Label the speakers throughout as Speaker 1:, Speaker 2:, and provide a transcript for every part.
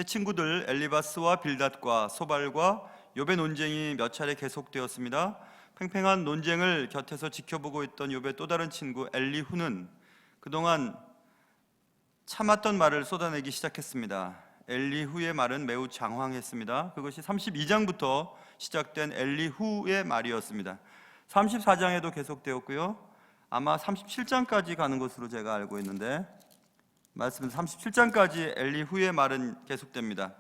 Speaker 1: 세 친구들 엘리바스와 빌닷과 소발과 욥의 논쟁이 몇 차례 계속되었습니다. 팽팽한 논쟁을 곁에서 지켜보고 있던 욥의 또 다른 친구 엘리후는 그동안 참았던 말을 쏟아내기 시작했습니다. 엘리후의 말은 매우 장황했습니다. 그것이 32장부터 시작된 엘리후의 말이었습니다. 34장에도 계속되었고요. 아마 37장까지 가는 것으로 제가 알고 있는데 말씀 37장까지 엘리후의 말은 계속됩니다.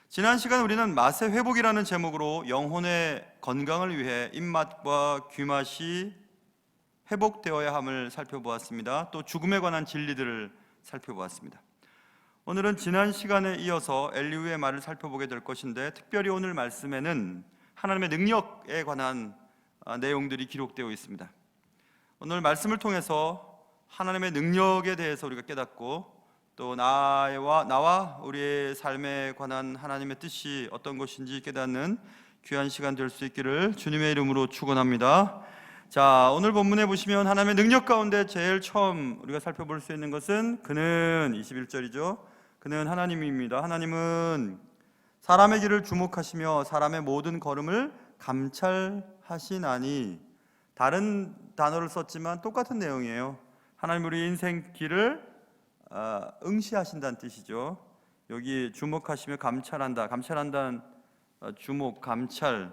Speaker 1: 지난 시간 우리는 맛의 회복이라는 제목으로 영혼의 건강을 위해 입맛과 귀맛이 회복되어야 함을 살펴보았습니다. 또 죽음에 관한 진리들을 살펴보았습니다. 오늘은 지난 시간에 이어서 엘리후의 말을 살펴보게 될 것인데, 특별히 오늘 말씀에는 하나님의 능력에 관한 내용들이 기록되어 있습니다. 오늘 말씀을 통해서 하나님의 능력에 대해서 우리가 깨닫고, 또 나와 우리의 삶에 관한 하나님의 뜻이 어떤 것인지 깨닫는 귀한 시간 될 수 있기를 주님의 이름으로 축원합니다. 자, 오늘 본문에 보시면 하나님의 능력 가운데 제일 처음 우리가 살펴볼 수 있는 것은 그는 21절이죠. 그는 하나님입니다. 하나님은 사람의 길을 주목하시며 사람의 모든 걸음을 감찰하시나니, 다른 단어를 썼지만 똑같은 내용이에요. 하나님 우리 인생 길을 응시하신다는 뜻이죠. 여기 주목하시며 감찰한다. 감찰한다는 주목, 감찰,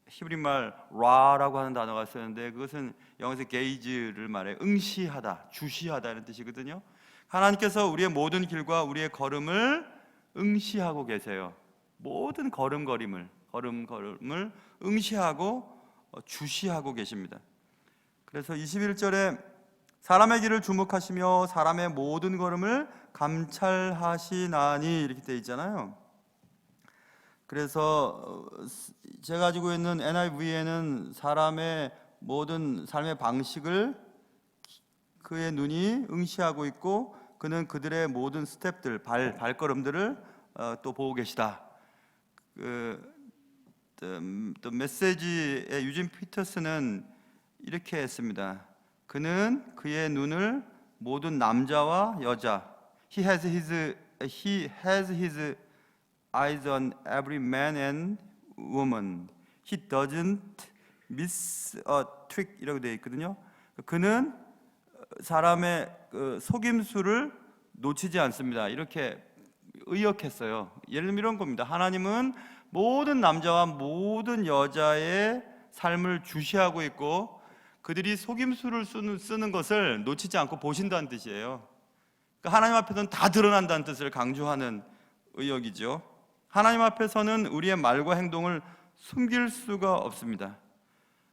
Speaker 1: 히브리말 라라고 하는 단어가 쓰였는데 그것은 영어에서 게이즈를 말해 응시하다, 주시하다 이런 뜻이거든요. 하나님께서 우리의 모든 길과 우리의 걸음을 응시하고 계세요. 모든 걸음걸음을 응시하고 주시하고 계십니다. 그래서 21절에 사람의 길을 주목하시며 사람의 모든 걸음을 감찰하시나니 이렇게 되어 있잖아요. 그래서 제가 가지고 있는 NIV에는 사람의 모든 삶의 방식을 그의 눈이 응시하고 있고, 그는 그들의 모든 스텝들, 발걸음들을 또 보고 계시다. 또 메시지의 유진 피터스는 이렇게 했습니다. 그는 그의 눈을 모든 남자와 여자, He has his eyes on every man and woman. He doesn't miss a trick 이라고 되어 있거든요. 그는 사람의 속임수를 놓치지 않습니다. 이렇게 의역했어요. 예를 들면 이런 겁니다. 하나님은 모든 남자와 모든 여자의 삶을 주시하고 있고 그들이 속임수를 쓰는 것을 놓치지 않고 보신다는 뜻이에요. 그러니까 하나님 앞에서는 다 드러난다는 뜻을 강조하는 의역이죠. 하나님 앞에서는 우리의 말과 행동을 숨길 수가 없습니다.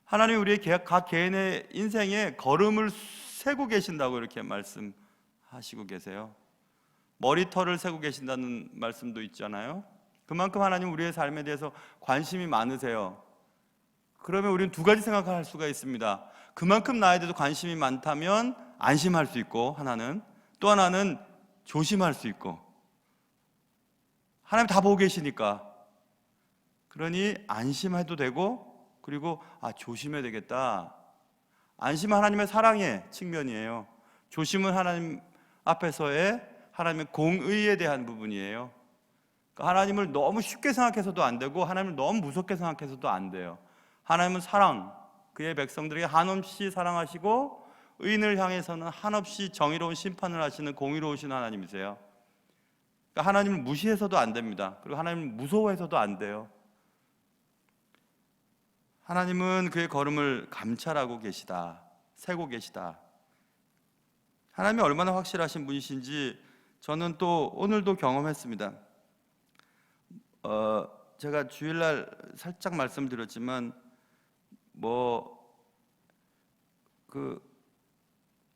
Speaker 1: 하나님 우리의 각 개인의 인생에 걸음을 세고 계신다고 이렇게 말씀하시고 계세요. 머리털을 세고 계신다는 말씀도 있잖아요. 그만큼 하나님 우리의 삶에 대해서 관심이 많으세요. 그러면 우리는 두 가지 생각할 수가 있습니다. 그만큼 나에 대해서 관심이 많다면 안심할 수 있고, 또 하나는 조심할 수 있고. 하나님 다 보고 계시니까, 그러니 안심해도 되고, 그리고 조심해야 되겠다. 안심은 하나님의 사랑의 측면이에요. 조심은 하나님 앞에서의 하나님의 공의에 대한 부분이에요. 그러니까 하나님을 너무 쉽게 생각해서도 안 되고 하나님을 너무 무섭게 생각해서도 안 돼요. 하나님은 사랑, 그의 백성들에게 한없이 사랑하시고 의인을 향해서는 한없이 정의로운 심판을 하시는 공의로우신 하나님이세요. 그러니까 하나님을 무시해서도 안 됩니다. 그리고 하나님을 무서워해서도 안 돼요. 하나님은 그의 걸음을 감찰하고 계시다, 세고 계시다. 하나님이 얼마나 확실하신 분이신지 저는 또 오늘도 경험했습니다. 제가 주일날 살짝 말씀드렸지만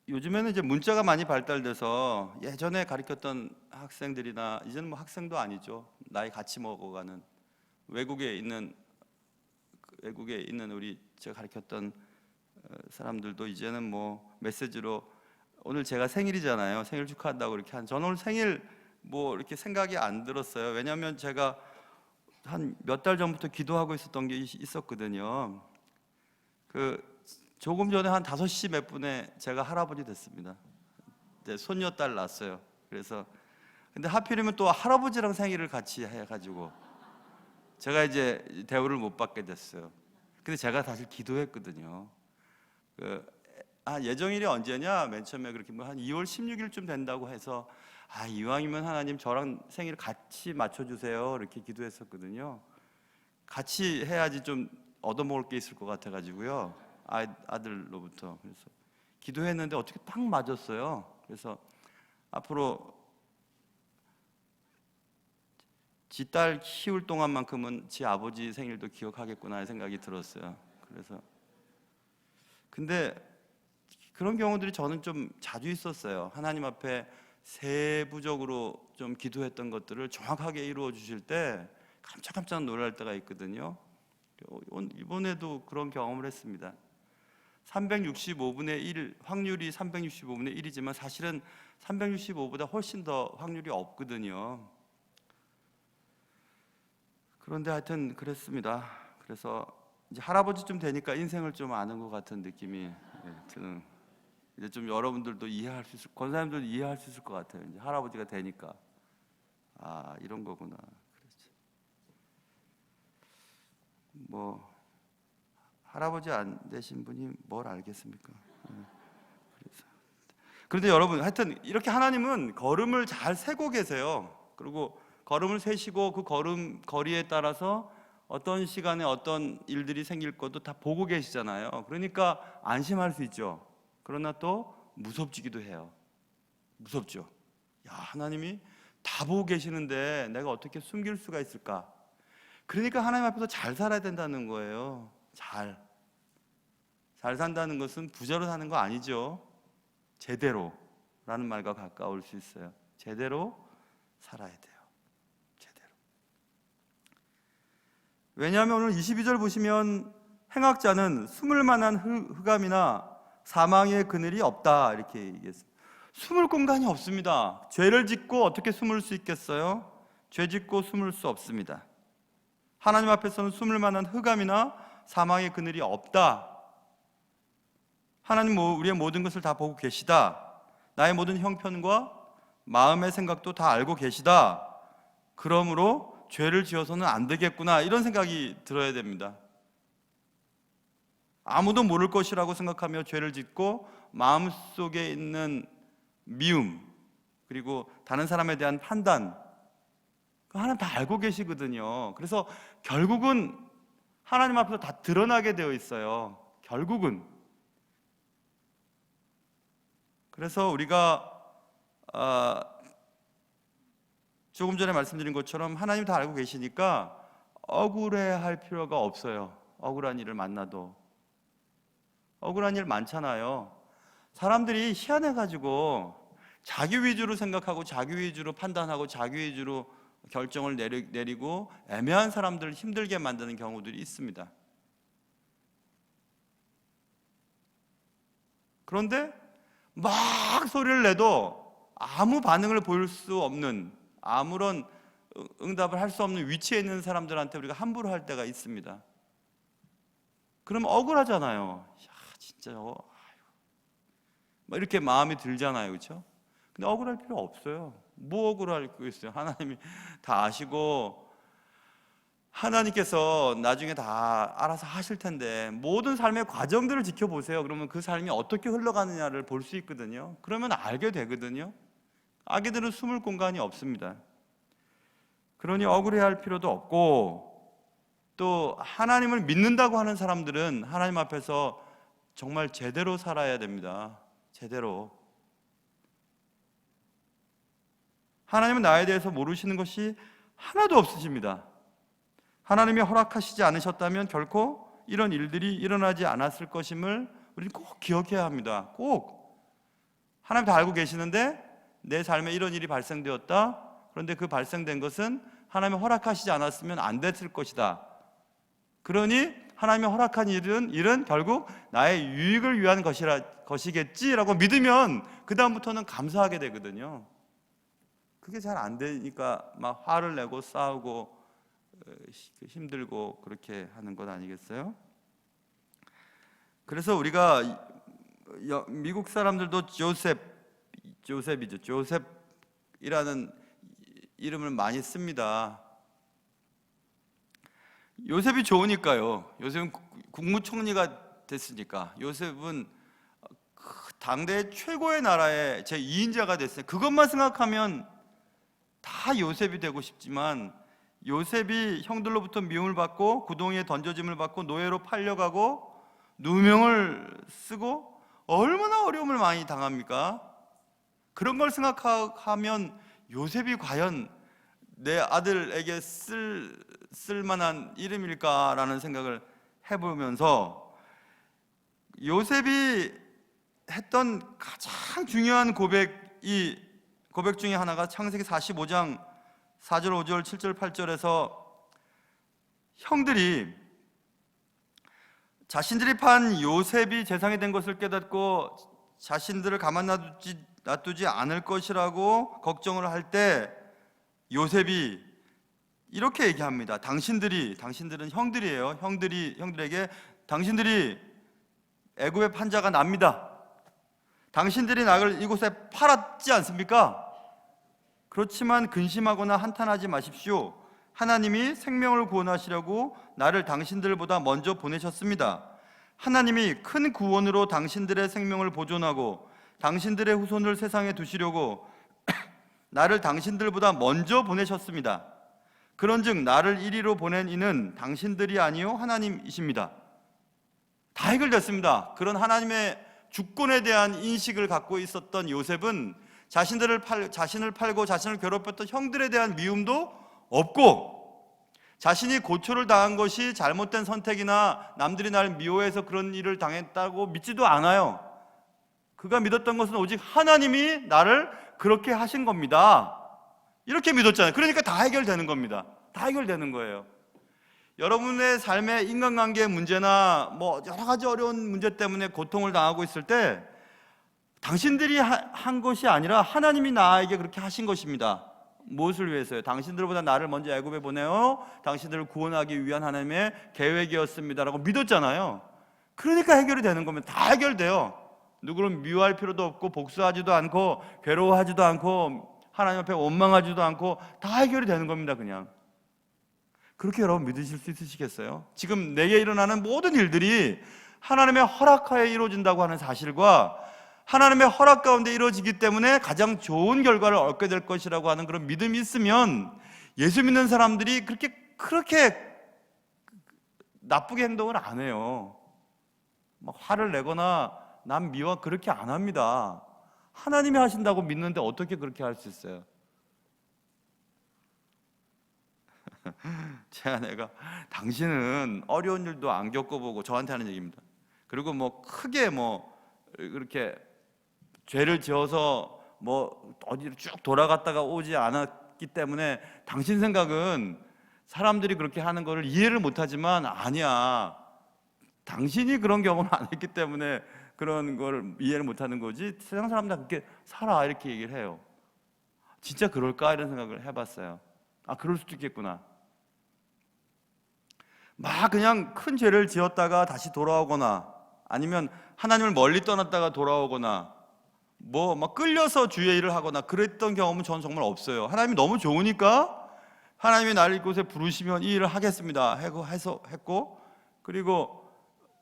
Speaker 1: 요즘에는 이제 문자가 많이 발달돼서 예전에 가르쳤던 학생들이나 이제는 학생도 아니죠. 나이 같이 먹어가는 외국에 있는 우리 제가 가르쳤던 사람들도 이제는 메시지로 오늘 제가 생일이잖아요. 생일 축하한다고 이렇게 저는 오늘 생일 이렇게 생각이 안 들었어요. 왜냐하면 제가 한 몇 달 전부터 기도하고 있었던 게 있었거든요. 조금 전에 한 5시 몇 분에 제가 할아버지 됐습니다. 이제 손녀딸 낳았어요. 그래서 근데 하필이면 또 할아버지랑 생일을 같이 해가지고 제가 이제 대우를 못 받게 됐어요. 근데 제가 사실 기도했거든요. 예정일이 언제냐? 맨 처음에 그렇게 뭐 한 2월 16일쯤 된다고 해서 이왕이면 하나님 저랑 생일 같이 맞춰주세요 이렇게 기도했었거든요. 같이 해야지 좀 얻어먹을 게 있을 것 같아가지고요. 아들로부터. 그래서 기도했는데 어떻게 딱 맞았어요. 그래서 앞으로 지 딸 키울 동안만큼은 지 아버지 생일도 기억하겠구나 하는 생각이 들었어요. 그래서 근데 그런 경우들이 저는 좀 자주 있었어요. 하나님 앞에 세부적으로 좀 기도했던 것들을 정확하게 이루어 주실 때 깜짝깜짝 놀랄 때가 있거든요. 이번에도 그런 경험을 했습니다. 365분의 1 확률이 365분의 1이지만 사실은 365보다 훨씬 더 확률이 없거든요. 그런데 하여튼 그랬습니다. 그래서 이제 할아버지쯤 되니까 인생을 좀 아는 것 같은 느낌이 드는, 이제 좀 여러분들도 이해할 수 있을, 권사님들도 이해할 수 있을 것 같아요. 이제 할아버지가 되니까 이런 거구나. 그렇지. 뭐 할아버지 안 되신 분이 뭘 알겠습니까? 그런데 여러분, 하여튼 이렇게 하나님은 걸음을 잘 세고 계세요. 그리고 걸음을 세시고 그 걸음 거리에 따라서 어떤 시간에 어떤 일들이 생길 것도 다 보고 계시잖아요. 그러니까 안심할 수 있죠. 그러나 또 무섭지기도 해요. 무섭죠. 하나님이 다 보고 계시는데 내가 어떻게 숨길 수가 있을까? 그러니까 하나님 앞에서 잘 살아야 된다는 거예요. 잘 산다는 것은 부자로 사는 거 아니죠. 제대로라는 말과 가까울 수 있어요. 제대로 살아야 돼요. 제대로. 왜냐하면 오늘 22절 보시면 행악자는 숨을 만한 흑암이나 사망의 그늘이 없다 이렇게 얘기했습니다. 숨을 공간이 없습니다. 죄를 짓고 어떻게 숨을 수 있겠어요? 죄 짓고 숨을 수 없습니다. 하나님 앞에서는 숨을 만한 흑암이나 사망의 그늘이 없다. 하나님 우리의 모든 것을 다 보고 계시다. 나의 모든 형편과 마음의 생각도 다 알고 계시다. 그러므로 죄를 지어서는 안 되겠구나, 이런 생각이 들어야 됩니다. 아무도 모를 것이라고 생각하며 죄를 짓고 마음속에 있는 미움, 그리고 다른 사람에 대한 판단, 하나님 다 알고 계시거든요. 그래서 결국은 하나님 앞에서 다 드러나게 되어 있어요. 결국은. 그래서 우리가 조금 전에 말씀드린 것처럼 하나님 다 알고 계시니까 억울해할 필요가 없어요. 억울한 일을 만나도. 억울한 일 많잖아요. 사람들이 희한해가지고 자기 위주로 생각하고 자기 위주로 판단하고 자기 위주로 결정을 내리고 애매한 사람들을 힘들게 만드는 경우들이 있습니다. 그런데 막 소리를 내도 아무 반응을 보일 수 없는, 아무런 응답을 할 수 없는 위치에 있는 사람들한테 우리가 함부로 할 때가 있습니다. 그럼 억울하잖아요. 진짜 막 이렇게 마음이 들잖아요. 그렇죠? 근데 억울할 필요 없어요. 뭐 억울할 거 있어요? 하나님이 다 아시고 하나님께서 나중에 다 알아서 하실 텐데, 모든 삶의 과정들을 지켜보세요. 그러면 그 삶이 어떻게 흘러가느냐를 볼 수 있거든요. 그러면 알게 되거든요. 아기들은 숨을 공간이 없습니다. 그러니 억울해할 필요도 없고, 또 하나님을 믿는다고 하는 사람들은 하나님 앞에서 정말 제대로 살아야 됩니다. 제대로. 하나님은 나에 대해서 모르시는 것이 하나도 없으십니다. 하나님이 허락하시지 않으셨다면 결코 이런 일들이 일어나지 않았을 것임을 우리는 꼭 기억해야 합니다. 꼭. 하나님 다 알고 계시는데 내 삶에 이런 일이 발생되었다. 그런데 그 발생된 것은 하나님이 허락하시지 않았으면 안 됐을 것이다. 그러니 하나님이 허락한 일은 결국 나의 유익을 위한 것이겠지라고 믿으면 그 다음부터는 감사하게 되거든요. 그게 잘 안 되니까 막 화를 내고 싸우고 힘들고 그렇게 하는 것 아니겠어요? 그래서 우리가 미국 사람들도 조셉이죠. 조셉이라는 이름을 많이 씁니다. 요셉이 좋으니까요. 요셉은 국무총리가 됐으니까. 요셉은 당대 최고의 나라의 제2인자가 됐어요. 그것만 생각하면 다 요셉이 되고 싶지만, 요셉이 형들로부터 미움을 받고 구덩이에 던져짐을 받고 노예로 팔려가고 누명을 쓰고 얼마나 어려움을 많이 당합니까? 그런 걸 생각하면 요셉이 과연 내 아들에게 쓸만한 이름일까라는 생각을 해보면서, 요셉이 했던 가장 중요한 고백 중에 하나가 창세기 45장 4절, 5절, 7절, 8절에서 형들이 자신들이 판 요셉이 재상이 된 것을 깨닫고 자신들을 가만 놔두지 않을 것이라고 걱정을 할 때 요셉이 이렇게 얘기합니다. 당신들은 형들이에요. 형들에게 당신들이 애굽의 판자가 납니다. 당신들이 나를 이곳에 팔았지 않습니까? 그렇지만 근심하거나 한탄하지 마십시오. 하나님이 생명을 구원하시려고 나를 당신들보다 먼저 보내셨습니다. 하나님이 큰 구원으로 당신들의 생명을 보존하고 당신들의 후손을 세상에 두시려고 나를 당신들보다 먼저 보내셨습니다. 그런즉 나를 이리로 보낸 이는 당신들이 아니요 하나님이십니다. 다 해결됐습니다. 그런 하나님의 주권에 대한 인식을 갖고 있었던 요셉은 자신을 팔고 자신을 괴롭혔던 형들에 대한 미움도 없고, 자신이 고초를 당한 것이 잘못된 선택이나 남들이 나를 미워해서 그런 일을 당했다고 믿지도 않아요. 그가 믿었던 것은 오직 하나님이 나를 그렇게 하신 겁니다. 이렇게 믿었잖아요. 그러니까 다 해결되는 겁니다. 다 해결되는 거예요. 여러분의 삶의 인간관계의 문제나 여러 가지 어려운 문제 때문에 고통을 당하고 있을 때 당신들이 한 것이 아니라 하나님이 나에게 그렇게 하신 것입니다. 무엇을 위해서요? 당신들보다 나를 먼저 애굽에 보내어 당신들을 구원하기 위한 하나님의 계획이었습니다라고 믿었잖아요. 그러니까 해결이 되는 겁니다. 다 해결돼요. 누구를 미워할 필요도 없고 복수하지도 않고 괴로워하지도 않고 하나님 앞에 원망하지도 않고 다 해결이 되는 겁니다. 그냥 그렇게 여러분 믿으실 수 있으시겠어요? 지금 내게 일어나는 모든 일들이 하나님의 허락하에 이루어진다고 하는 사실과 하나님의 허락 가운데 이루어지기 때문에 가장 좋은 결과를 얻게 될 것이라고 하는 그런 믿음이 있으면, 예수 믿는 사람들이 그렇게 나쁘게 행동을 안 해요. 막 화를 내거나 남 미워 그렇게 안 합니다. 하나님이 하신다고 믿는데 어떻게 그렇게 할 수 있어요? 제 아내가 당신은 어려운 일도 안 겪어보고, 저한테 하는 얘기입니다. 그리고 크게 그렇게 죄를 지어서 어디로 쭉 돌아갔다가 오지 않았기 때문에 당신 생각은 사람들이 그렇게 하는 거를 이해를 못하지만, 아니야, 당신이 그런 경험을 안 했기 때문에 그런 걸 이해를 못하는 거지, 세상 사람들 그렇게 살아, 이렇게 얘기를 해요. 진짜 그럴까? 이런 생각을 해봤어요. 그럴 수도 있겠구나. 그냥 큰 죄를 지었다가 다시 돌아오거나, 아니면 하나님을 멀리 떠났다가 돌아오거나, 끌려서 주의 일을 하거나 그랬던 경험은 저는 정말 없어요. 하나님이 너무 좋으니까 하나님이 나를 이곳에 부르시면 이 일을 하겠습니다 했고, 그리고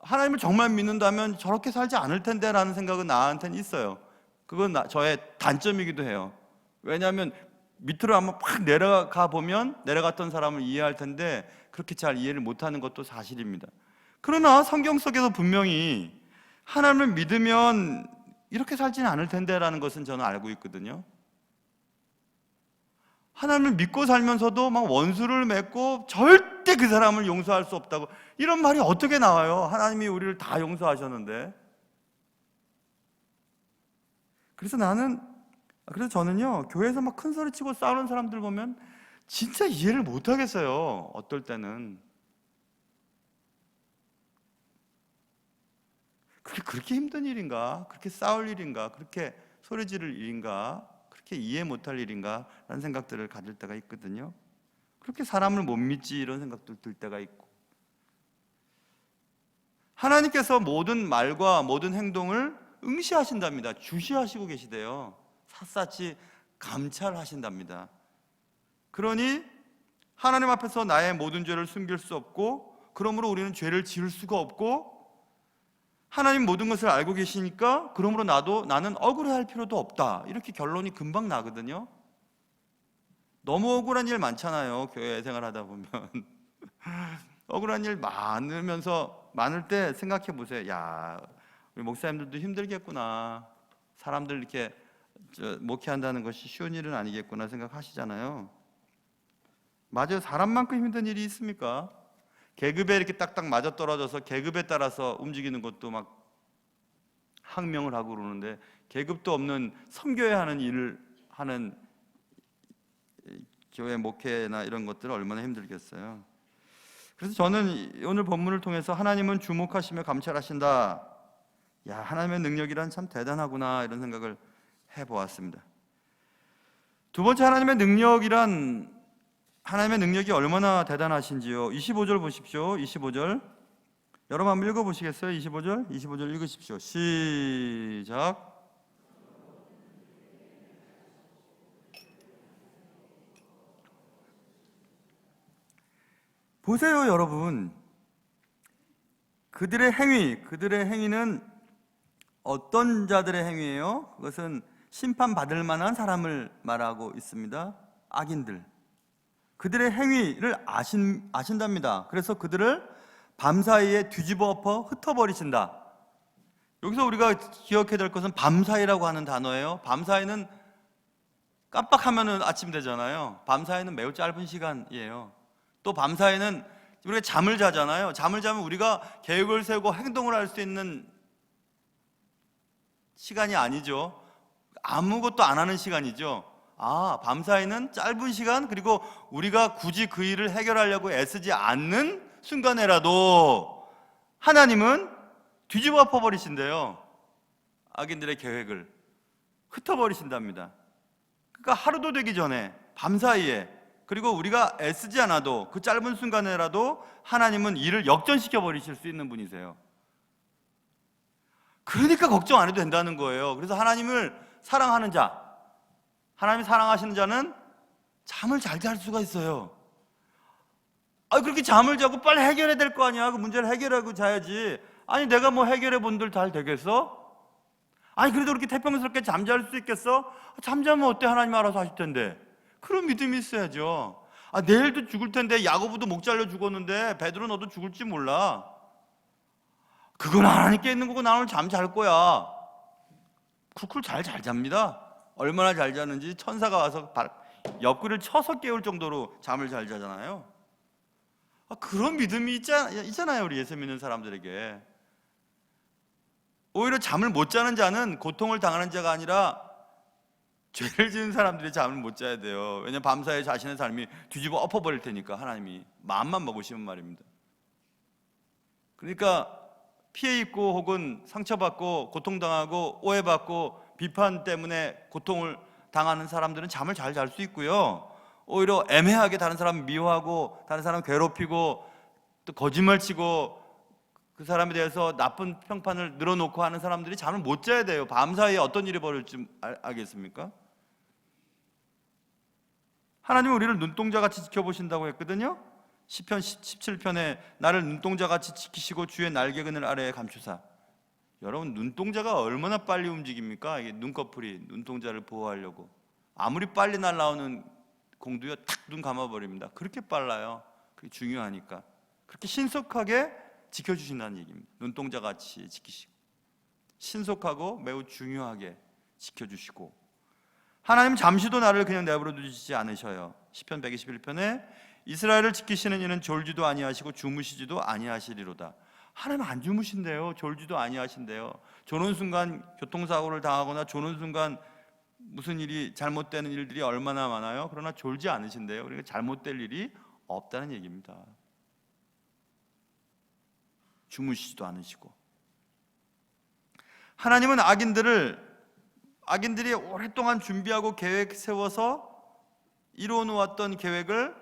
Speaker 1: 하나님을 정말 믿는다면 저렇게 살지 않을 텐데 라는 생각은 나한테는 있어요. 그건 저의 단점이기도 해요. 왜냐하면 밑으로 한번 팍 내려가 보면 내려갔던 사람을 이해할 텐데 그렇게 잘 이해를 못하는 것도 사실입니다. 그러나 성경 속에서 분명히 하나님을 믿으면 이렇게 살지는 않을 텐데 라는 것은 저는 알고 있거든요. 하나님을 믿고 살면서도 원수를 맺고 절대 그 사람을 용서할 수 없다고, 이런 말이 어떻게 나와요? 하나님이 우리를 다 용서하셨는데. 그래서 저는요, 교회에서 큰 소리 치고 싸우는 사람들 보면 진짜 이해를 못 하겠어요. 어떨 때는 그렇게 힘든 일인가? 그렇게 싸울 일인가? 그렇게 소리 지를 일인가? 그렇게 이해 못할 일인가? 라는 생각들을 가질 때가 있거든요. 그렇게 사람을 못 믿지, 이런 생각도 들 때가 있고. 하나님께서 모든 말과 모든 행동을 응시하신답니다. 주시하시고 계시대요. 샅샅이 감찰하신답니다. 그러니 하나님 앞에서 나의 모든 죄를 숨길 수 없고, 그러므로 우리는 죄를 지을 수가 없고, 하나님 모든 것을 알고 계시니까 그러므로 나는 억울해할 필요도 없다, 이렇게 결론이 금방 나거든요. 너무 억울한 일 많잖아요, 교회 생활하다 보면. 억울한 일 많을 때 생각해 보세요. 야, 우리 목사님들도 힘들겠구나, 사람들 이렇게 목회한다는 것이 쉬운 일은 아니겠구나 생각하시잖아요. 맞아요. 사람만큼 힘든 일이 있습니까? 계급에 이렇게 딱딱 맞아떨어져서 계급에 따라서 움직이는 것도 막 항명을 하고 그러는데, 계급도 없는 섬겨야 하는 일을 하는 교회 목회나 이런 것들은 얼마나 힘들겠어요. 그래서 저는 오늘 본문을 통해서 하나님은 주목하시며 감찰하신다, 야, 하나님의 능력이란 참 대단하구나, 이런 생각을 해보았습니다. 두 번째, 하나님의 능력이 얼마나 대단하신지요. 25절 보십시오. 25절 여러분 한번 읽어보시겠어요? 25절 읽으십시오. 시작. 보세요, 여러분. 그들의 행위는 어떤 자들의 행위예요? 그것은 심판받을 만한 사람을 말하고 있습니다. 악인들. 그들의 행위를 아신답니다. 그래서 그들을 밤사이에 뒤집어 엎어 흩어버리신다. 여기서 우리가 기억해야 될 것은 밤사이라고 하는 단어예요. 밤사이는 깜빡하면 아침 되잖아요. 밤사이는 매우 짧은 시간이에요. 또 밤사이는 우리가 잠을 자잖아요. 잠을 자면 우리가 계획을 세우고 행동을 할 수 있는 시간이 아니죠. 아무것도 안 하는 시간이죠. 밤사이는 짧은 시간, 그리고 우리가 굳이 그 일을 해결하려고 애쓰지 않는 순간에라도 하나님은 뒤집어 엎어버리신대요. 악인들의 계획을 흩어버리신답니다. 그러니까 하루도 되기 전에 밤사이에, 그리고 우리가 애쓰지 않아도 그 짧은 순간에라도 하나님은 일을 역전시켜 버리실 수 있는 분이세요. 그러니까 걱정 안 해도 된다는 거예요. 그래서 하나님을 사랑하는 자, 하나님이 사랑하시는 자는 잠을 잘 잘 수가 있어요. 그렇게 잠을 자고 빨리 해결해야 될 거 아니야. 그 문제를 해결하고 자야지. 아니, 내가 뭐 해결해 본들 잘 되겠어? 아니, 그래도 그렇게 태평스럽게 잠잘 수 있겠어? 잠자면 어때? 하나님 알아서 하실 텐데. 그런 믿음이 있어야죠. 내일도 죽을 텐데, 야고보도 목 잘려 죽었는데 베드로 너도 죽을지 몰라. 그건 하나님께 있는 거고, 나 오늘 잠 잘 거야. 쿨쿨 잘 잡니다. 얼마나 잘 자는지 천사가 와서 옆구리를 쳐서 깨울 정도로 잠을 잘 자잖아요. 그런 믿음이 있잖아요, 우리 예수 믿는 사람들에게. 오히려 잠을 못 자는 자는 고통을 당하는 자가 아니라 죄를 지은 사람들이 잠을 못 자야 돼요. 왜냐하면 밤사이에 자신의 삶이 뒤집어 엎어버릴 테니까, 하나님이 마음만 먹으시면 말입니다. 그러니까 피해 입고 혹은 상처받고 고통당하고 오해받고 비판 때문에 고통을 당하는 사람들은 잠을 잘 잘 수 있고요, 오히려 애매하게 다른 사람 미워하고 다른 사람 괴롭히고 또 거짓말치고 그 사람에 대해서 나쁜 평판을 늘어놓고 하는 사람들이 잠을 못 자야 돼요. 밤사이에 어떤 일이 벌어질지 알겠습니까? 하나님은 우리를 눈동자같이 지켜보신다고 했거든요. 시편 17편에 나를 눈동자같이 지키시고 주의 날개그늘 아래에 감추사. 여러분, 눈동자가 얼마나 빨리 움직입니까? 이게 눈꺼풀이 눈동자를 보호하려고. 아무리 빨리 날아오는 공도요, 탁 눈 감아버립니다. 그렇게 빨라요. 그게 중요하니까. 그렇게 신속하게 지켜주신다는 얘기입니다. 눈동자같이 지키시고, 신속하고 매우 중요하게 지켜주시고, 하나님 잠시도 나를 그냥 내버려 두시지 않으셔요. 시편 121편에 이스라엘을 지키시는 이는 졸지도 아니하시고 주무시지도 아니하시리로다. 하나님 안 주무신대요. 졸지도 아니하신대요. 조는 순간 교통사고를 당하거나 조는 순간 무슨 일이 잘못되는 일들이 얼마나 많아요. 그러나 졸지 않으신대요. 그러니까 잘못될 일이 없다는 얘기입니다. 주무시지도 않으시고, 하나님은 악인들이 오랫동안 준비하고 계획 세워서 이루어 놓았던 계획을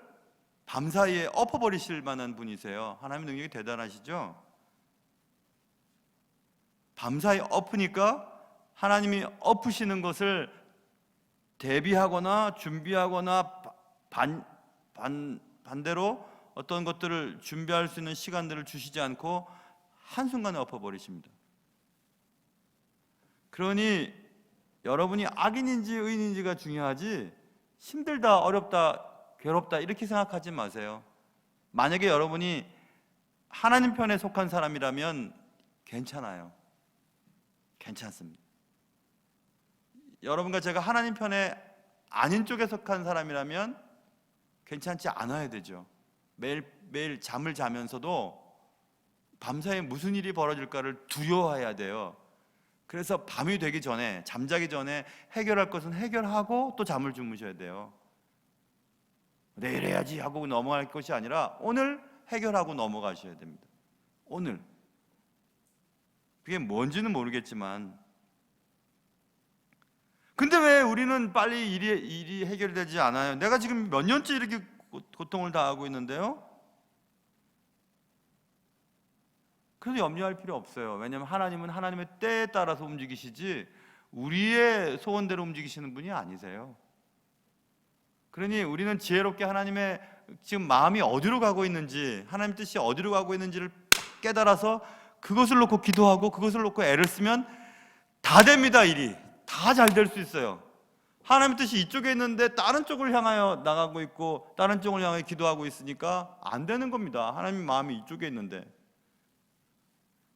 Speaker 1: 밤사이에 엎어버리실 만한 분이세요. 하나님의 능력이 대단하시죠? 밤사이에 엎으니까 하나님이 엎으시는 것을 대비하거나 준비하거나 반대로 어떤 것들을 준비할 수 있는 시간들을 주시지 않고 한순간에 엎어버리십니다. 그러니 여러분이 악인인지 의인인지가 중요하지 힘들다, 어렵다, 괴롭다 이렇게 생각하지 마세요. 만약에 여러분이 하나님 편에 속한 사람이라면 괜찮아요. 괜찮습니다. 여러분과 제가 하나님 편에 아닌 쪽에 속한 사람이라면 괜찮지 않아야 되죠. 매일 잠을 자면서도 밤사이에 무슨 일이 벌어질까를 두려워해야 돼요. 그래서 밤이 되기 전에, 잠자기 전에 해결할 것은 해결하고 또 잠을 주무셔야 돼요. 내일 해야지 하고 넘어갈 것이 아니라 오늘 해결하고 넘어가셔야 됩니다. 오늘. 그게 뭔지는 모르겠지만, 근데 왜 우리는 빨리 일이 해결되지 않아요? 내가 지금 몇 년째 이렇게 고통을 당하고 있는데요? 그래서 염려할 필요 없어요. 왜냐하면 하나님은 하나님의 때에 따라서 움직이시지 우리의 소원대로 움직이시는 분이 아니세요. 그러니 우리는 지혜롭게 하나님의 지금 마음이 어디로 가고 있는지, 하나님 뜻이 어디로 가고 있는지를 깨달아서 그것을 놓고 기도하고 그것을 놓고 애를 쓰면 다 됩니다. 일이 다 잘 될 수 있어요. 하나님 뜻이 이쪽에 있는데 다른 쪽을 향하여 나가고 있고 다른 쪽을 향해 기도하고 있으니까 안 되는 겁니다. 하나님 마음이 이쪽에 있는데.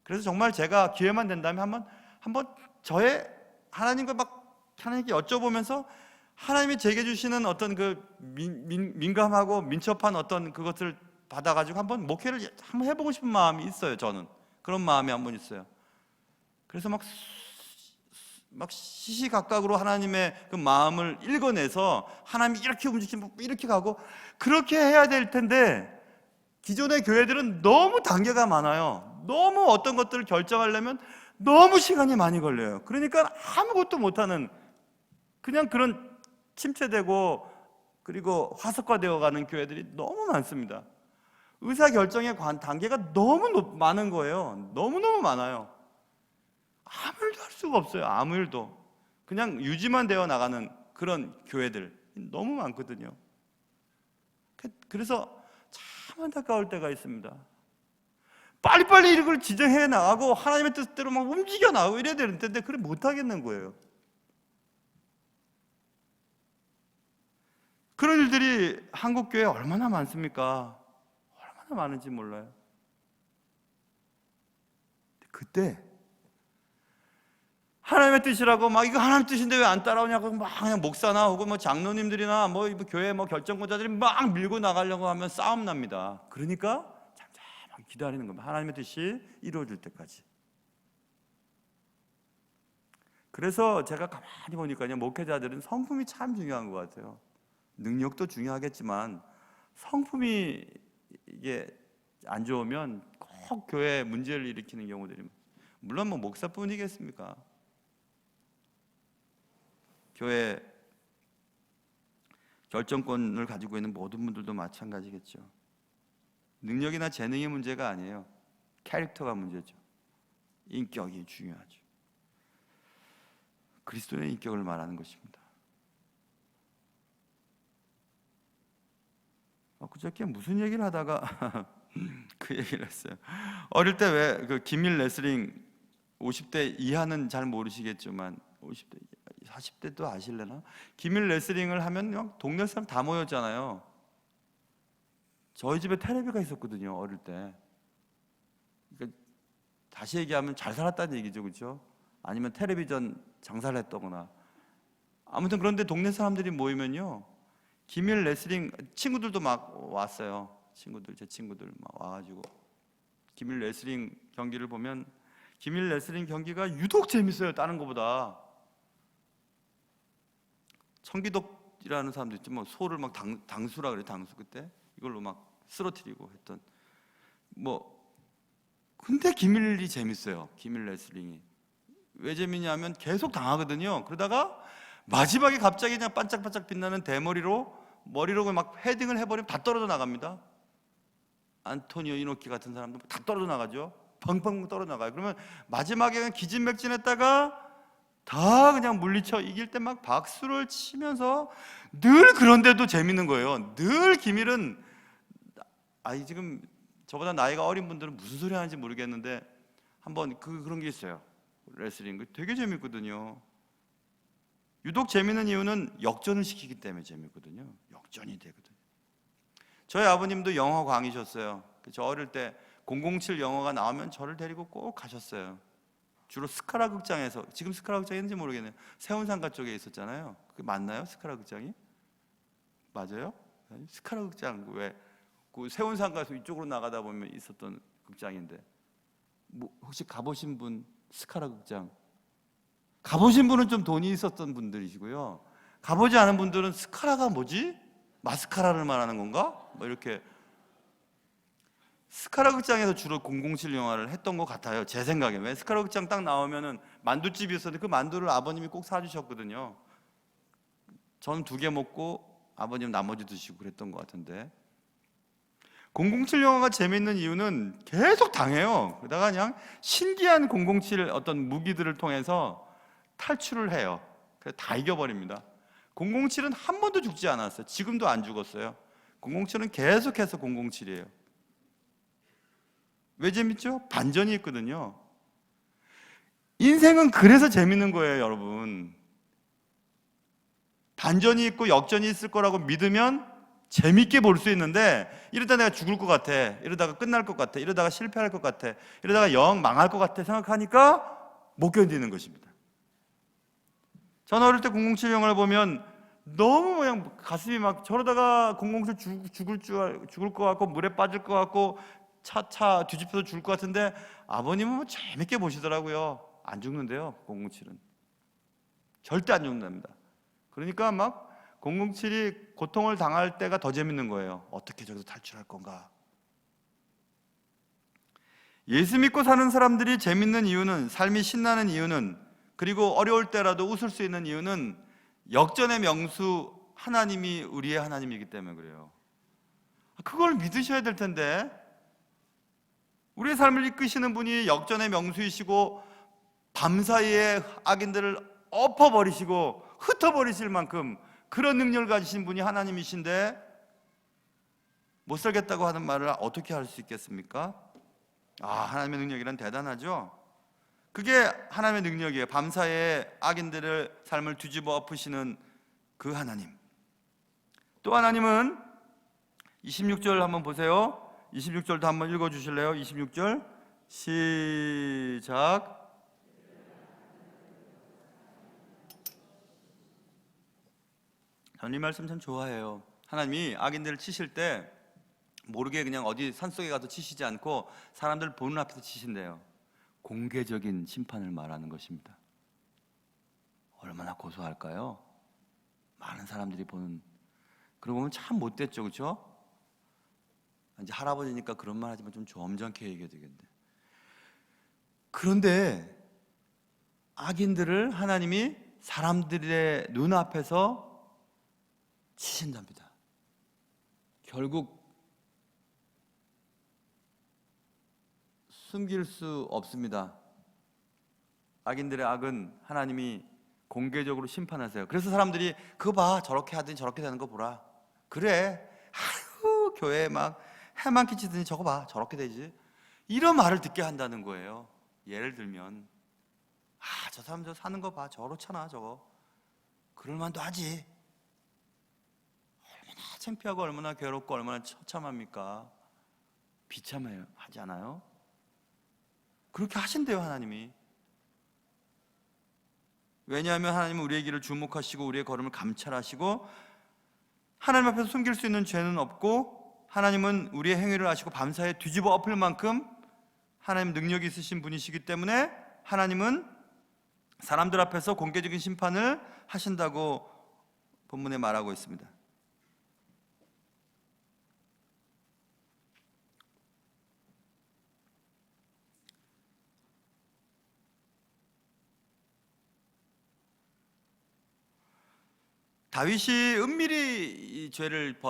Speaker 1: 그래서 정말 제가 기회만 된다면 한번 저의 하나님과 하나님께 여쭤보면서 하나님이 제게 주시는 어떤 그 민감하고 민첩한 어떤 그것을 받아가지고 한번 목회를 한번 해보고 싶은 마음이 있어요. 저는 그런 마음이 한번 있어요. 그래서 막 시시각각으로 하나님의 그 마음을 읽어내서 하나님이 이렇게 움직이면 이렇게 가고 그렇게 해야 될 텐데 기존의 교회들은 너무 단계가 많아요. 너무 어떤 것들을 결정하려면 너무 시간이 많이 걸려요. 그러니까 아무것도 못하는 그냥 그런 침체되고 그리고 화석화되어 가는 교회들이 너무 많습니다. 의사결정의 단계가 너무 많은 거예요. 너무너무 많아요. 아무 일도 할 수가 없어요. 아무 일도. 그냥 유지만 되어 나가는 그런 교회들 너무 많거든요. 그래서 참 안타까울 때가 있습니다. 빨리빨리 이걸 지정해 나가고 하나님의 뜻대로 막 움직여 나가고 이래야 되는 텐데 그걸 못 하겠는 거예요. 그런 일들이 한국 교회에 얼마나 많습니까? 얼마나 많은지 몰라요. 그때 하나님의 뜻이라고 막 이거 하나님 뜻인데 왜 안 따라오냐고 막 그냥 목사나 혹은 뭐 장로님들이나 뭐 교회 뭐 결정권자들이 막 밀고 나가려고 하면 싸움 납니다. 그러니까 잠잠하게 기다리는 겁니다. 하나님의 뜻이 이루어질 때까지. 그래서 제가 가만히 보니까요, 목회자들은 성품이 참 중요한 것 같아요. 능력도 중요하겠지만 성품이 이게 안 좋으면 꼭 교회에 문제를 일으키는 경우들이 물론 뭐 목사뿐이겠습니까? 교회 결정권을 가지고 있는 모든 분들도 마찬가지겠죠. 능력이나 재능의 문제가 아니에요. 캐릭터가 문제죠. 인격이 중요하죠. 그리스도의 인격을 말하는 것입니다. 그저께 무슨 얘기를 하다가 그 얘기를 했어요. 어릴 때 왜 그 김일 레슬링 50대 이하는 잘 모르시겠지만 50대, 40대도 아실래나? 김일 레슬링을 하면 그냥 동네 사람 다 모였잖아요. 저희 집에 텔레비가 있었거든요, 어릴 때. 그러니까 다시 얘기하면 잘 살았다는 얘기죠, 그렇죠? 아니면 텔레비전 장사를 했다거나. 아무튼 그런데 동네 사람들이 모이면요, 김일 레슬링 친구들도 막 왔어요. 제 친구들 막 와가지고 김일 레슬링 경기를 보면 김일 레슬링 경기가 유독 재밌어요. 다른 것보다. 청기덕이라는 사람도 있지, 뭐 소를 막 당수라 그래, 당수 그때 이걸로 막 쓰러뜨리고 했던 근데 김일이 재밌어요. 김일 레슬링이 왜 재밌냐면 계속 당하거든요. 그러다가 마지막에 갑자기 그냥 반짝반짝 빛나는 머리로 막 헤딩을 해버리면 다 떨어져 나갑니다. 안토니오 이노키 같은 사람도 다 떨어져 나가죠. 펑펑 떨어져 나가요. 그러면 마지막에 기진맥진했다가 다 그냥 물리쳐 이길 때 막 박수를 치면서 늘 그런데도 재밌는 거예요. 늘 기밀은 지금 저보다 나이가 어린 분들은 무슨 소리 하는지 모르겠는데 한번 그런 게 있어요. 레슬링 되게 재밌거든요. 유독 재밌는 이유는 역전을 시키기 때문에 재밌거든요. 역전이 되거든요. 저희 아버님도 영화 광이셨어요. 저 어릴 때 007 영화가 나오면 저를 데리고 꼭 가셨어요. 주로 스카라 극장에서, 지금 스카라 극장이 있는지 모르겠네요. 세운상가 쪽에 있었잖아요. 그게 맞나요? 스카라 극장이? 맞아요? 스카라 극장 왜 그 세운상가에서 이쪽으로 나가다 보면 있었던 극장인데, 혹시 가보신 분? 스카라 극장 가보신 분은 좀 돈이 있었던 분들이시고요, 가보지 않은 분들은 스카라가 뭐지? 마스카라를 말하는 건가? 뭐 이렇게. 스카라 극장에서 주로 007 영화를 했던 것 같아요, 제 생각에. 왜 스카라 극장 딱 나오면은 만두집이 있었는데 그 만두를 아버님이 꼭 사주셨거든요. 저는 2개 먹고 아버님 나머지 드시고 그랬던 것 같은데, 007 영화가 재밌는 이유는 계속 당해요. 그러다가 그냥 신기한 007 어떤 무기들을 통해서 탈출을 해요. 그래서 다 이겨버립니다. 007은 한 번도 죽지 않았어요. 지금도 안 죽었어요. 007은 계속해서 007이에요. 왜 재밌죠? 반전이 있거든요. 인생은 그래서 재밌는 거예요, 여러분. 반전이 있고 역전이 있을 거라고 믿으면 재밌게 볼 수 있는데, 이러다 내가 죽을 것 같아, 이러다가 끝날 것 같아, 이러다가 실패할 것 같아, 이러다가 영 망할 것 같아 생각하니까 못 견디는 것입니다. 저는 어릴 때 007 영화를 보면 너무 그냥 가슴이 막, 저러다가 007 죽을 것 같고 물에 빠질 것 같고 차 뒤집혀서 죽을 것 같은데, 아버님은 뭐 재밌게 보시더라고요. 안 죽는데요, 007은 절대 안 죽는답니다. 그러니까 막 007이 고통을 당할 때가 더 재밌는 거예요. 어떻게 저기서 탈출할 건가. 예수 믿고 사는 사람들이 재밌는 이유는, 삶이 신나는 이유는, 그리고 어려울 때라도 웃을 수 있는 이유는 역전의 명수 하나님이 우리의 하나님이기 때문에 그래요. 그걸 믿으셔야 될 텐데, 우리의 삶을 이끄시는 분이 역전의 명수이시고 밤사이에 악인들을 엎어버리시고 흩어버리실 만큼 그런 능력을 가지신 분이 하나님이신데, 못 살겠다고 하는 말을 어떻게 할 수 있겠습니까? 하나님의 능력이란 대단하죠. 그게 하나님의 능력이에요. 밤사이에 악인들의 삶을 뒤집어 엎으시는 그 하나님. 또 하나님은 26절 한번 보세요. 26절도 한번 읽어주실래요? 26절 시작. 저는 이 말씀 참 좋아해요. 하나님이 악인들을 치실 때 모르게 그냥 어디 산속에 가서 치시지 않고 사람들 보는 앞에서 치신대요. 공개적인 심판을 말하는 것입니다. 얼마나 고소할까요? 많은 사람들이 보는. 그러고 보면 참 못됐죠, 그렇죠? 이제 할아버지니까 그런 말 하지만 좀 점잖게 얘기해야 되겠네. 그런데 악인들을 하나님이 사람들의 눈앞에서 치신답니다. 결국 숨길 수 없습니다. 악인들의 악은 하나님이 공개적으로 심판하세요. 그래서 사람들이 그거 봐, 저렇게 하더니 저렇게 되는 거 보라. 그래, 아유 교회에 막 해만 끼치더니 저거 봐, 저렇게 되지. 이런 말을 듣게 한다는 거예요. 예를 들면, 저 사람 저 사는 거 봐, 저렇잖아 저거. 그럴만도 하지. 얼마나 창피하고 얼마나 괴롭고 얼마나 처참합니까? 비참해요, 하지 않아요? 그렇게 하신대요, 하나님이. 왜냐하면 하나님은 우리의 길을 주목하시고 우리의 걸음을 감찰하시고, 하나님 앞에서 숨길 수 있는 죄는 없고, 하나님은 우리의 행위를 아시고 밤사이에 뒤집어 엎을 만큼 하나님 능력이 있으신 분이시기 때문에 하나님은 사람들 앞에서 공개적인 심판을 하신다고 본문에 말하고 있습니다. 다윗이 은밀히 이 죄를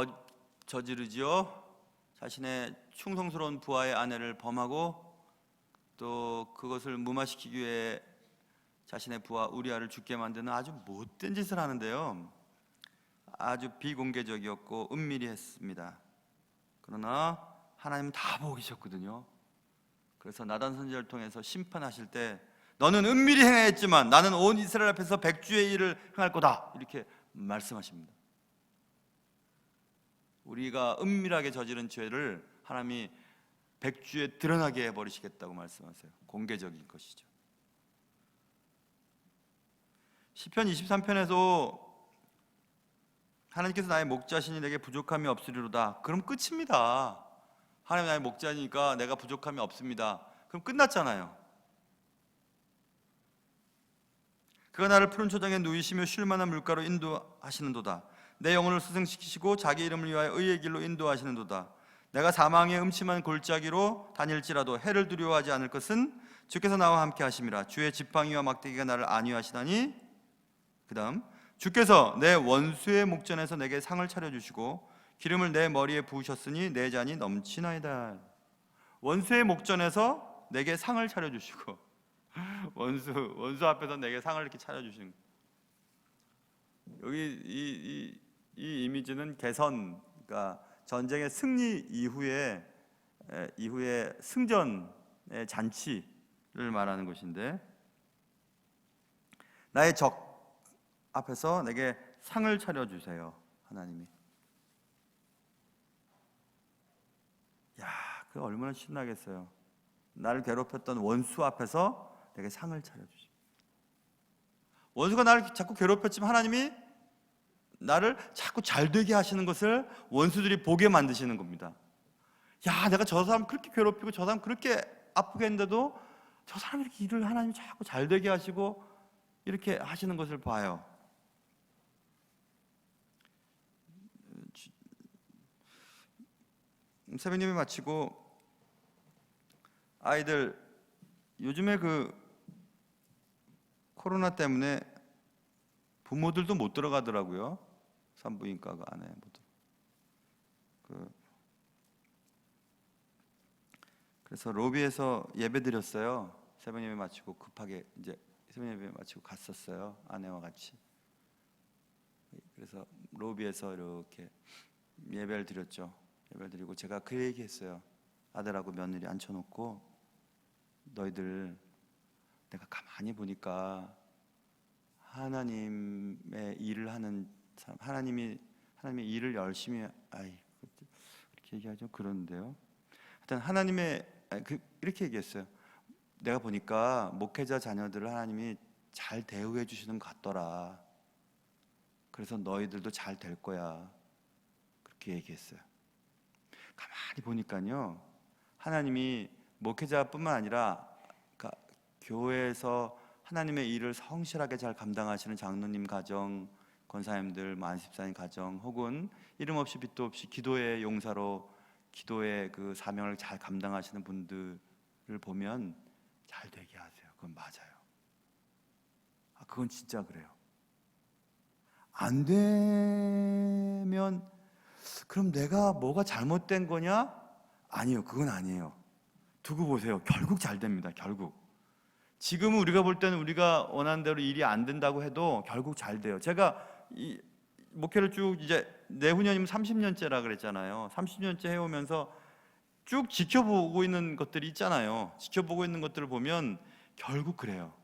Speaker 1: 저지르지요. 자신의 충성스러운 부하의 아내를 범하고 또 그것을 무마시키기 위해 자신의 부하 우리아를 죽게 만드는 아주 못된 짓을 하는데요, 아주 비공개적이었고 은밀히 했습니다. 그러나 하나님은 다 보고 계셨거든요. 그래서 나단 선지자를 통해서 심판하실 때 너는 은밀히 행하였지만 나는 온 이스라엘 앞에서 백주의 일을 행할 거다, 이렇게 말씀하십니다. 우리가 은밀하게 저지른 죄를 하나님이 백주에 드러나게 해버리시겠다고 말씀하세요. 공개적인 것이죠. 시편 23편에도 하나님께서 나의 목자시니 내게 부족함이 없으리로다, 그럼 끝입니다. 하나님 나의 목자니까 내가 부족함이 없습니다, 그럼 끝났잖아요. 그가 나를 푸른 초장에 누이시며 쉴 만한 물가로 인도하시는도다. 내 영혼을 스승시키시고 자기 이름을 위하여 의의 길로 인도하시는도다. 내가 사망의 음침한 골짜기로 다닐지라도 해를 두려워하지 않을 것은 주께서 나와 함께 하심이라. 주의 지팡이와 막대기가 나를 안위하시다니. 그 다음, 주께서 내 원수의 목전에서 내게 상을 차려주시고 기름을 내 머리에 부으셨으니 내 잔이 넘치나이다. 원수의 목전에서 내게 상을 차려주시고 원수 앞에서 내게 상을 이렇게 차려주시는 거예요. 여기 이 이미지는 개선, 그러니까 전쟁의 승리 이후에 승전의 잔치를 말하는 것인데, 나의 적 앞에서 내게 상을 차려주세요, 하나님이. 야, 그 얼마나 신나겠어요. 나를 괴롭혔던 원수 앞에서 내게 상을 차려주십니다. 원수가 나를 자꾸 괴롭혔지만 하나님이 나를 자꾸 잘되게 하시는 것을 원수들이 보게 만드시는 겁니다. 야, 내가 저 사람 그렇게 괴롭히고 저 사람 그렇게 아프게 했는데도 저 사람이 이렇게 일을 하나님이 자꾸 잘되게 하시고 이렇게 하시는 것을 봐요. 새벽 예배 마치고 아이들 요즘에 그 코로나 때문에 부모들도 못 들어가더라고요. 산부인과가 안에 그래서 로비에서 예배 드렸어요. 새벽 예배 마치고 급하게 이제 새벽 예배 마치고 갔었어요, 아내와 같이. 그래서 로비에서 이렇게 예배를 드렸죠. 예배를 드리고 제가 그 얘기했어요. 아들하고 며느리 앉혀놓고 너희들, 내가 가만히 보니까 하나님의 일을 하는 사람, 하나님의 일을 열심히, 그렇게 얘기하죠. 그런데요. 하여튼 이렇게 얘기했어요. 내가 보니까 목회자 자녀들을 하나님이 잘 대우해 주시는 것 같더라. 그래서 너희들도 잘 될 거야. 그렇게 얘기했어요. 가만히 보니까요, 하나님이 목회자뿐만 아니라 교회에서 하나님의 일을 성실하게 잘 감당하시는 장로님 가정, 권사님들, 안십사님 가정, 혹은 이름 없이 빛도 없이 기도의 용사로 기도의 그 사명을 잘 감당하시는 분들을 보면 잘 되게 하세요. 그건 맞아요. 그건 진짜 그래요. 안 되면 그럼 내가 뭐가 잘못된 거냐? 아니요, 그건 아니에요. 두고 보세요. 결국 잘 됩니다. 결국. 지금은 우리가 볼 때는 우리가 원하는 대로 일이 안 된다고 해도 결국 잘 돼요. 제가 이 목회를 쭉 이제 내후년이면 30년째라 그랬잖아요. 30년째 해오면서 쭉 지켜보고 있는 것들이 있잖아요. 지켜보고 있는 것들을 보면 결국 그래요.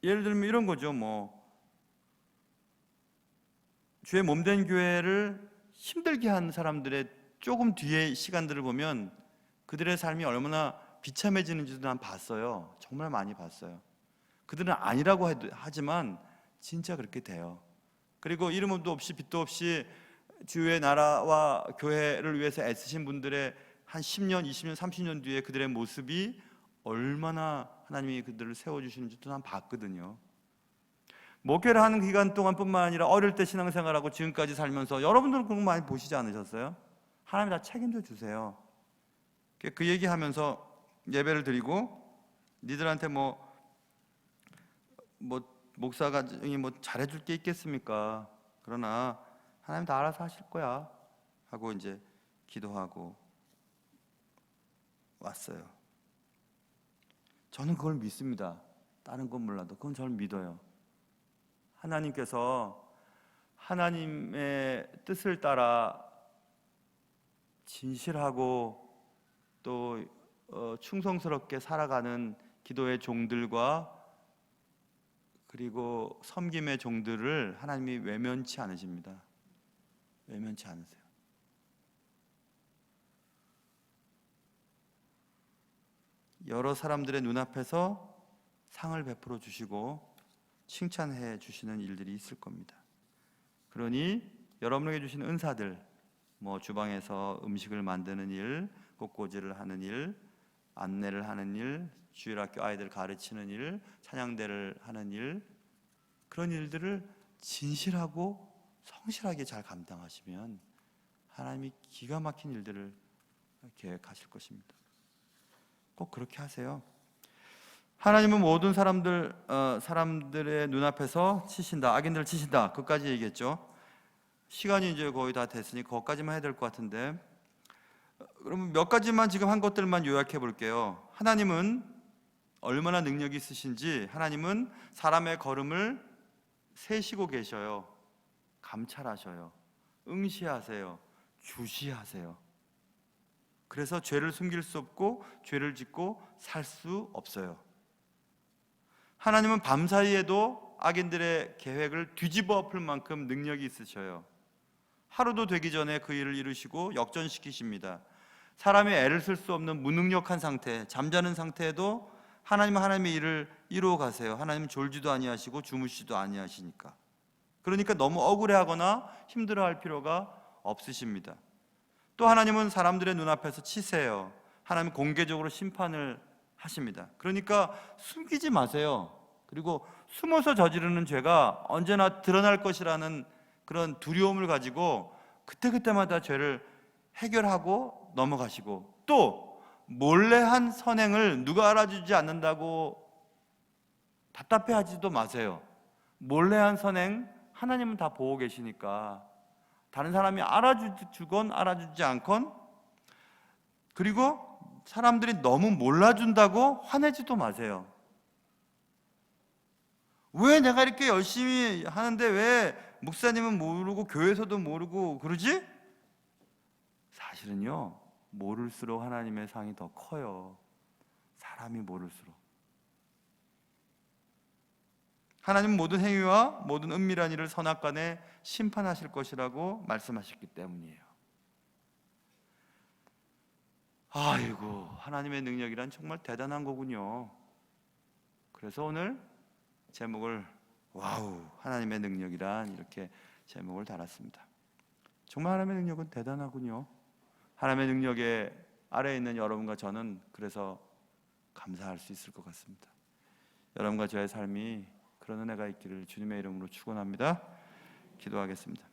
Speaker 1: 예를 들면 이런 거죠. 주의 몸된 교회를 힘들게 한 사람들의 조금 뒤의 시간들을 보면 그들의 삶이 얼마나 비참해지는지도 난 봤어요. 정말 많이 봤어요. 그들은 아니라고 하지만 진짜 그렇게 돼요. 그리고 이름도 없이 빛도 없이 주의 나라와 교회를 위해서 애쓰신 분들의 한 10년, 20년, 30년 뒤에 그들의 모습이 얼마나 하나님이 그들을 세워주시는지도 난 봤거든요. 목회를 하는 기간 동안뿐만 아니라 어릴 때 신앙생활하고 지금까지 살면서 여러분들은 그런 거 많이 보시지 않으셨어요? 하나님이 다 책임져 주세요. 그 얘기하면서 예배를 드리고, 니들한테 목사가 잘해줄 게 있겠습니까? 그러나 하나님 다 알아서 하실 거야 하고 이제 기도하고 왔어요. 저는 그걸 믿습니다. 다른 건 몰라도 그건 저를 믿어요. 하나님께서 하나님의 뜻을 따라 진실하고 또 충성스럽게 살아가는 기도의 종들과 그리고 섬김의 종들을 하나님이 외면치 않으십니다. 외면치 않으세요. 여러 사람들의 눈앞에서 상을 베풀어 주시고 칭찬해 주시는 일들이 있을 겁니다. 그러니 여러분에게 주신 은사들, 주방에서 음식을 만드는 일, 꽃꽂이를 하는 일, 안내를 하는 일, 주일학교 아이들 가르치는 일, 찬양대를 하는 일, 그런 일들을 진실하고 성실하게 잘 감당하시면 하나님이 기가 막힌 일들을 계획하실 것입니다. 꼭 그렇게 하세요. 하나님은 모든 사람들의 눈앞에서 치신다, 악인들을 치신다. 그까지 얘기했죠. 시간이 이제 거의 다 됐으니 거기까지만 해야 될 것 같은데, 그러면 몇 가지만 지금 한 것들만 요약해 볼게요. 하나님은 얼마나 능력이 있으신지, 하나님은 사람의 걸음을 세시고 계셔요. 감찰하셔요. 응시하세요. 주시하세요. 그래서 죄를 숨길 수 없고 죄를 짓고 살 수 없어요. 하나님은 밤사이에도 악인들의 계획을 뒤집어 엎을 만큼 능력이 있으셔요. 하루도 되기 전에 그 일을 이루시고 역전시키십니다. 사람이 애를 쓸 수 없는 무능력한 상태, 잠자는 상태에도 하나님은 하나님의 일을 이루어 가세요. 하나님은 졸지도 아니하시고 주무시지도 아니하시니까. 그러니까 너무 억울해하거나 힘들어할 필요가 없으십니다. 또 하나님은 사람들의 눈앞에서 치세요. 하나님은 공개적으로 심판을 하십니다. 그러니까 숨기지 마세요. 그리고 숨어서 저지르는 죄가 언제나 드러날 것이라는 그런 두려움을 가지고 그때그때마다 죄를 해결하고 넘어가시고, 또 몰래 한 선행을 누가 알아주지 않는다고 답답해하지도 마세요. 몰래 한 선행 하나님은 다 보고 계시니까 다른 사람이 알아주건 알아주지 않건, 그리고 사람들이 너무 몰라준다고 화내지도 마세요. 왜 내가 이렇게 열심히 하는데 왜 목사님은 모르고 교회에서도 모르고 그러지? 사실은요, 모를수록 하나님의 상이 더 커요. 사람이 모를수록. 하나님은 모든 행위와 모든 은밀한 일을 선악간에 심판하실 것이라고 말씀하셨기 때문이에요. 아이고, 하나님의 능력이란 정말 대단한 거군요. 그래서 오늘 제목을 와우, 하나님의 능력이란, 이렇게 제목을 달았습니다. 정말 하나님의 능력은 대단하군요. 하나님의 능력에 아래에 있는 여러분과 저는 그래서 감사할 수 있을 것 같습니다. 여러분과 저의 삶이 그런 은혜가 있기를 주님의 이름으로 축원합니다. 기도하겠습니다.